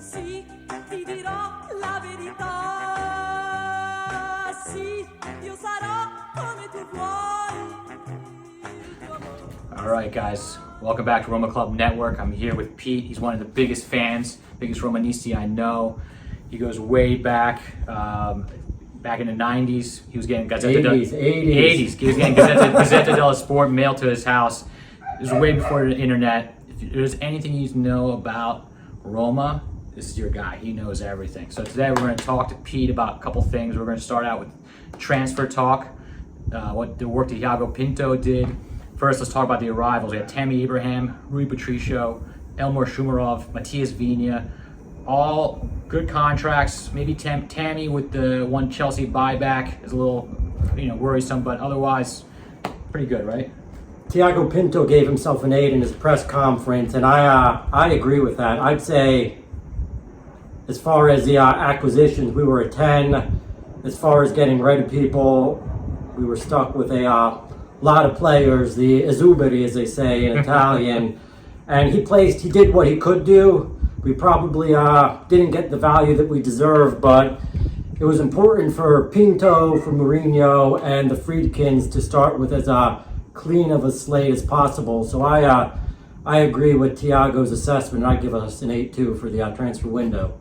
Sì, ti dirò la verità. Sì, io sarò come tu vuoi. All right, guys. Welcome back to Roma Club Network. I'm here with Pete. He's one of the biggest fans, biggest Romanisti I know. He goes way back. Back in the 90s, he was getting Gazzetta 80s. He was getting Gazzetta dello Sport mailed to his house. It was way before the internet. If there's anything you need to know about Roma, this is your guy. He knows everything. So today we're going to talk to Pete about a couple things. We're going to start out with transfer talk, what the work that Gigio Peter did. First, let's talk about the arrivals. We had Tammy Abraham, Rui Patricio, Elmar Shumarov, Matías Viña, all good contracts. Maybe Tammy with the one Chelsea buyback is a little, worrisome, but otherwise, pretty good, right? Tiago Pinto gave himself an 8 in his press conference, and I agree with that. I'd say, as far as the acquisitions, we were a 10. As far as getting rid of people, we were stuck with a lot of players, the esuberi, as they say in Italian. And he did what he could do. We probably didn't get the value that we deserved, but it was important for Pinto, for Mourinho, and the Friedkins to start with as clean of a slate as possible. So I agree with Tiago's assessment. I'd give us an 8-2 for the transfer window.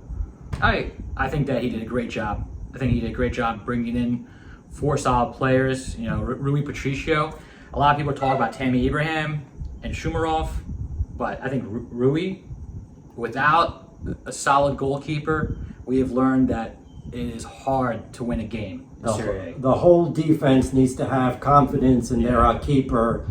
I think that he did a great job. I think he did a great job bringing in 4 solid players. Rui Patricio. A lot of people talk about Tammy Abraham and Shumarov, but I think Rui, without a solid goalkeeper, we have learned that it is hard to win a game in Serie A. The whole defense needs to have confidence in their keeper,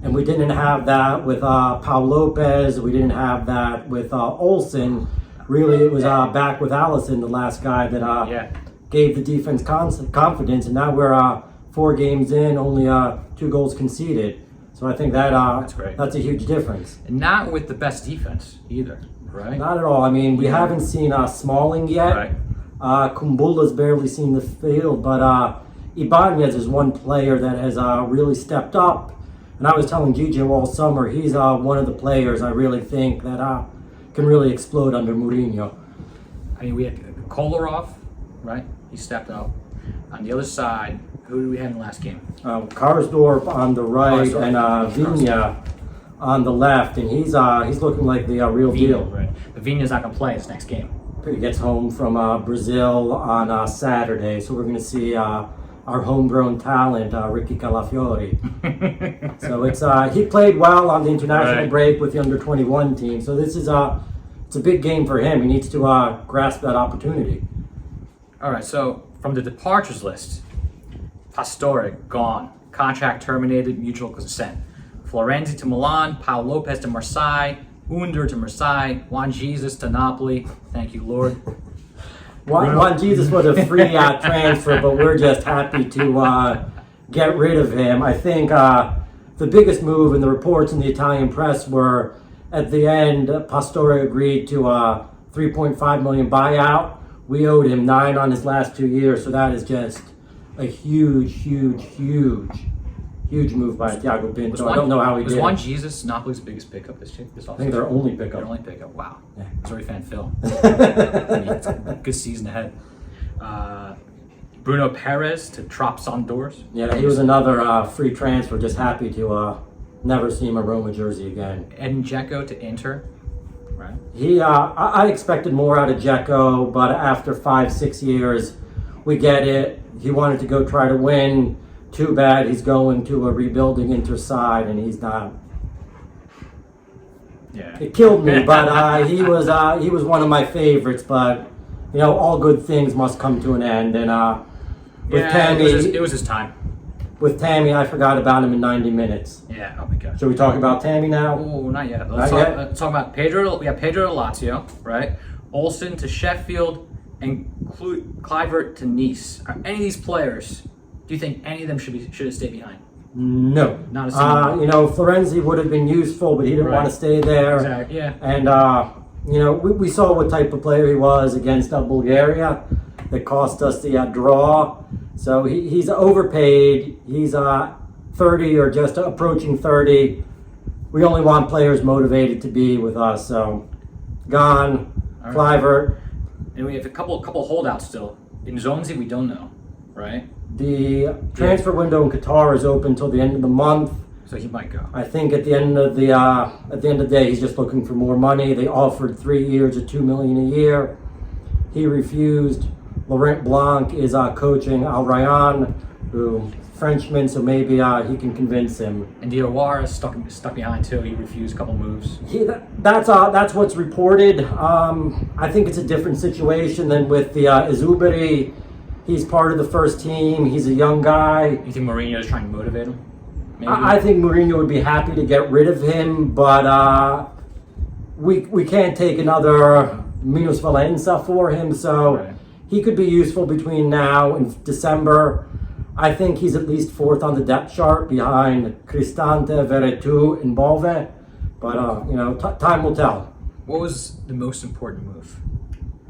and we didn't have that with Paul Lopez. We didn't have that with Olsen. Really, it was back with Allison, the last guy that gave the defense confidence, and now we're 4 games in, only 2 goals conceded. So I think that's great. That's a huge difference. And not with the best defense either, right? Not at all. I mean, we haven't seen Smalling yet. Right. Kumbula's barely seen the field, but Ibanez is one player that has really stepped up. And I was telling Gigio all summer, he's one of the players I really think that can really explode under Mourinho. I mean, we had Kolarov, right? He stepped up. On the other side, who did we have in the last game? Karsdorp on the right and Viña on the left, and he's looking like the real deal. Right. But Viña's not going to play this next game. He gets home from Brazil on Saturday, so we're going to see our homegrown talent, Ricky Calafiori. So he played well on the international break with the under-21 team. So this is it's a big game for him. He needs to grasp that opportunity. All right. So from the departures list, Pastore gone, contract terminated, mutual consent. Florenzi to Milan, Paul Lopez to Marseille, Under to Marseille, Juan Jesus to Napoli. Thank you, Lord. Juan Jesus was a free transfer, but we're just happy to get rid of him. I think the biggest move in the reports in the Italian press were at the end, Pastore agreed to a 3.5 million buyout. We owed him 9 on his last 2 years, so that is just a huge move by Tiago Pinto. I don't know how he did. Was Juan Jesus Napoli's biggest pickup this offseason? I think their only pickup. Their only pickup. Wow. Yeah. Sorry, fan Phil. It's a good season ahead. Bruno Perez to Trabzon Doors. Yeah, he was another free transfer. Just happy to never see him a Roma jersey again. Edin Dzeko to Inter. Right. I expected more out of Dzeko, but after 5-6 years, we get it. He wanted to go try to win. Too bad he's going to a rebuilding Inter side, and he's not. Yeah. It killed me, but he was one of my favorites. But all good things must come to an end. And with Tammy, it was his time. With Tammy, I forgot about him in 90 minutes. Yeah. Oh my God. Should we talk about Tammy now? Oh, not yet. Let's talk about Pedro. We have Pedro to Lazio, right? Olsen to Sheffield, and Kluivert to Nice. Are any of these players? Do you think any of them should have stayed behind? No. Not a single one. Florenzi would have been useful, but he didn't want to stay there. Exactly. Yeah. And we saw what type of player he was against Bulgaria. That cost us the draw. So he's overpaid. He's 30 or just approaching 30. We only want players motivated to be with us. So gone. All right. Kluivert. And we have a couple holdouts still. In Zonzi, we don't know, right? The transfer window in Qatar is open till the end of the month. So he might go. I think at the end of the day, he's just looking for more money. They offered 3 years at $2 million a year. He refused. Laurent Blanc is coaching Al Rayyan, who Frenchman, so maybe he can convince him. And Diawara is stuck behind too. He refused a couple moves. That's what's reported. I think it's a different situation than with the Izubiri. He's part of the first team. He's a young guy. You think Mourinho is trying to motivate him? Maybe? I think Mourinho would be happy to get rid of him, but we can't take another Minus Valenza for him, so Right. he could be useful between now and December. I think he's at least fourth on the depth chart behind Cristante, Veretout, and Bove, but time will tell. What was the most important move?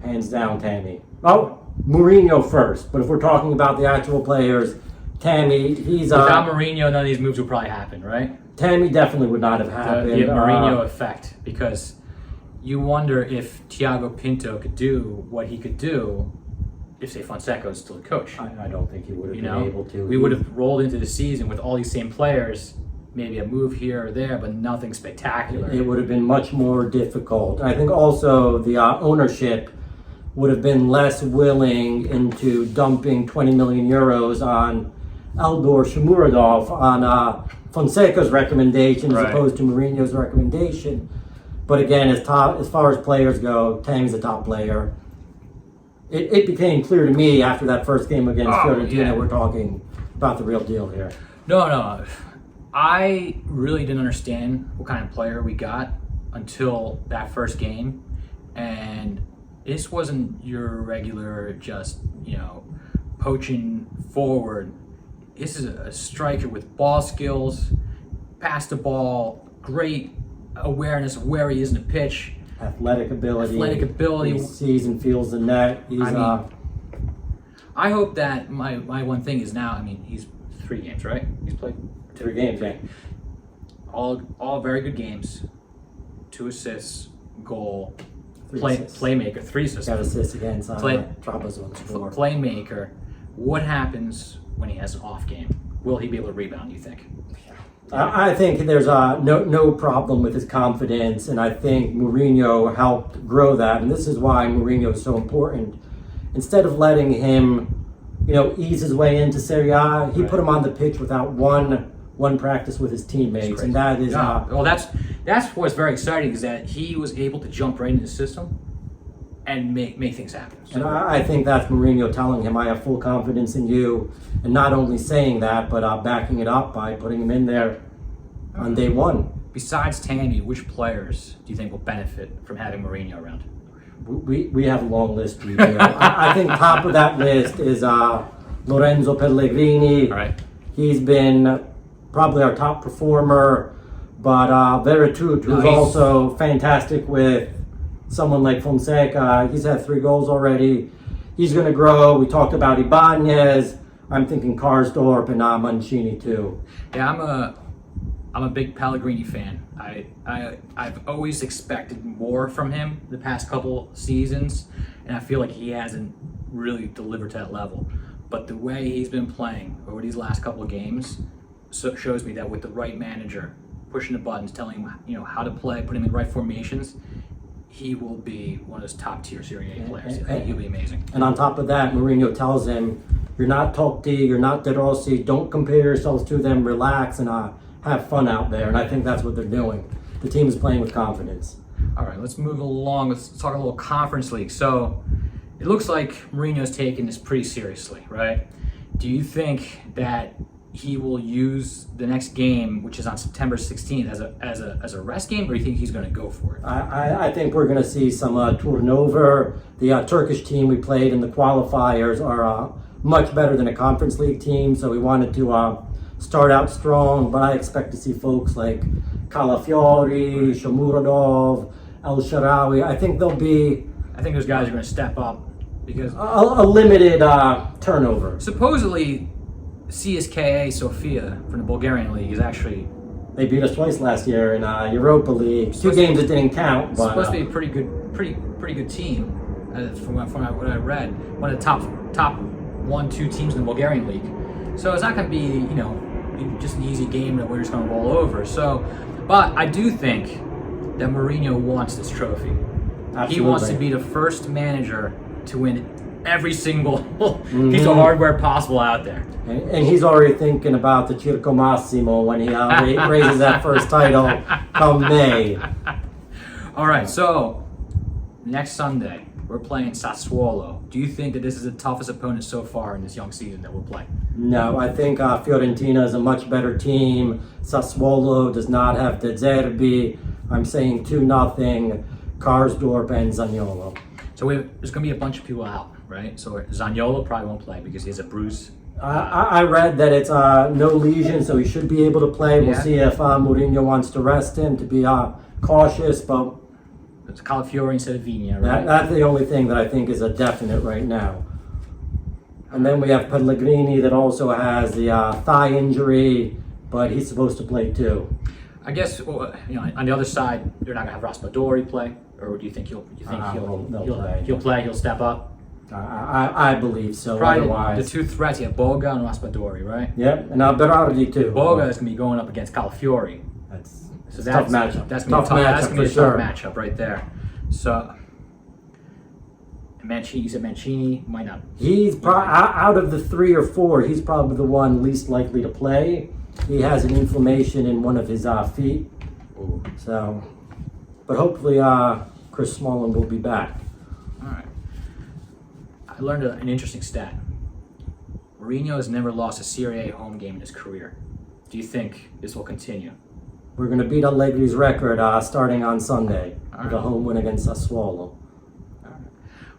Hands down, Tammy. Oh, Mourinho first, but if we're talking about the actual players, Tammy, he's Without Mourinho, none of these moves would probably happen, right? Tammy definitely would not have happened. The Mourinho effect, because you wonder if Thiago Pinto could do what he could do if, say, Fonseca was still the coach. I don't think he would have been able to. We would have rolled into the season with all these same players, maybe a move here or there, but nothing spectacular. It would have been much more difficult. I think also the ownership would have been less willing into dumping 20 million euros on Eldor Shomurodov on Fonseca's recommendation as Right. opposed to Mourinho's recommendation. But again, as far as players go, Tammy's a top player. It became clear to me after that first game against Fiorentina, yeah. we're talking about the real deal here. No. I really didn't understand what kind of player we got until that first game. And this wasn't your regular just, poaching forward. This is a striker with ball skills, pass the ball, great awareness of where he is in the pitch. Athletic ability. Athletic. He sees and feels the net. He's, I hope that my one thing is now, he's 3 games, right? He's played 3 games, yeah. All very good games. 2 assists, goal, 3 assists. playmaker, 3 assists. Got assists against Trabzonspor. score. Playmaker. What happens when he has an off game? Will he be able to rebound, you think? I think there's no problem with his confidence, and I think Mourinho helped grow that, and this is why Mourinho is so important. Instead of letting him, ease his way into Serie A, he put him on the pitch without one practice with his teammates, and that is. Well, that's what's very exciting, is that he was able to jump right into the system and make things happen. So, and I think that's Mourinho telling him, I have full confidence in you, and not only saying that, but backing it up by putting him in there on day one. besides Tammy, which players do you think will benefit from having Mourinho around? We have a long list, Gigio. I think top of that list is Lorenzo Pellegrini. All right. He's been probably our top performer, but Veretout, who's he's- also fantastic with someone like Fonseca. He's had 3 goals already. He's going to grow. We talked about Ibanez. I'm thinking Karsdorp and Mancini too. Yeah, I'm a big Pellegrini fan. I've always expected more from him the past couple seasons, and I feel like he hasn't really delivered to that level. But the way he's been playing over these last couple of games shows me that with the right manager, pushing the buttons, telling him how to play, putting him in the right formations, he will be one of those top tier Serie A players. I think he'll be amazing. And on top of that, Mourinho tells him, you're not Totti, you're not De Rossi, don't compare yourselves to them, relax and have fun out there. And I think that's what they're doing. The team is playing with confidence. All right, let's move along. Let's talk a little Conference League. So it looks like Mourinho's taking this pretty seriously, right? Do you think that he will use the next game, which is on September 16th, as a rest game, or do you think he's going to go for it? I think we're going to see some turnover. The Turkish team we played in the qualifiers are much better than a Conference League team, so we wanted to start out strong, but I expect to see folks like Calafiori, Shomurodov, El Shaarawy. I think those guys are going to step up because a limited turnover. supposedly CSKA Sofia from the Bulgarian league is actually They beat us twice last year in Europa League. 2 games that didn't count. It's But, supposed to be a pretty good team, from what I read. One of the top 1-2 teams in the Bulgarian league. So it's not going to be just an easy game that we're just going to roll over. So, but I do think that Mourinho wants this trophy. Absolutely. He wants to be the first manager to win every single piece of hardware possible out there. And he's already thinking about the Circo Massimo when he raises that first title come May. All right, so next Sunday, we're playing Sassuolo. Do you think that this is the toughest opponent so far in this young season that we'll play? No, I think Fiorentina is a much better team. Sassuolo does not have De Zerbi. I'm saying 2-0, Karsdorp and Zaniolo. So there's going to be a bunch of people out, right? So Zaniolo probably won't play because he has a bruise. I read that it's no lesion, so he should be able to play. We'll see if Mourinho wants to rest him to be cautious, but it's Calafiori instead of Vigna, right? that's the only thing that I think is a definite right now. And then we have Pellegrini that also has the thigh injury, but he's supposed to play too. I guess on the other side, they're not going to have Raspadori play, or do you think he'll play? He'll step up. I believe so. Probably Otherwise, the 2 threats, you have Boga and Raspadori, right? Yep, and Berardi too. Boga is going to be going up against Calafiori. That's So tough matchup. That's going to be a sure. tough matchup right there. So, Mancini, you said Mancini might not. He's out of the 3 or 4, he's probably the one least likely to play. He has an inflammation in one of his feet. Ooh. So, but hopefully Chris Smalling will be back. All right. I learned an interesting stat. Mourinho has never lost a Serie A home game in his career. Do you think this will continue? We're going to beat Allegri's record starting on Sunday with a right. home win against Sassuolo.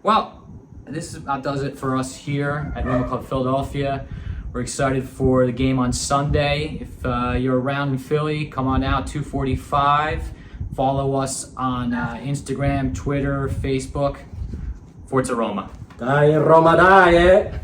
Well, this about does it for us here at Roma Club Philadelphia. We're excited for the game on Sunday. If you're around in Philly, come on out, 2:45. Follow us on Instagram, Twitter, Facebook. Forza Roma. Dai Roma, dai!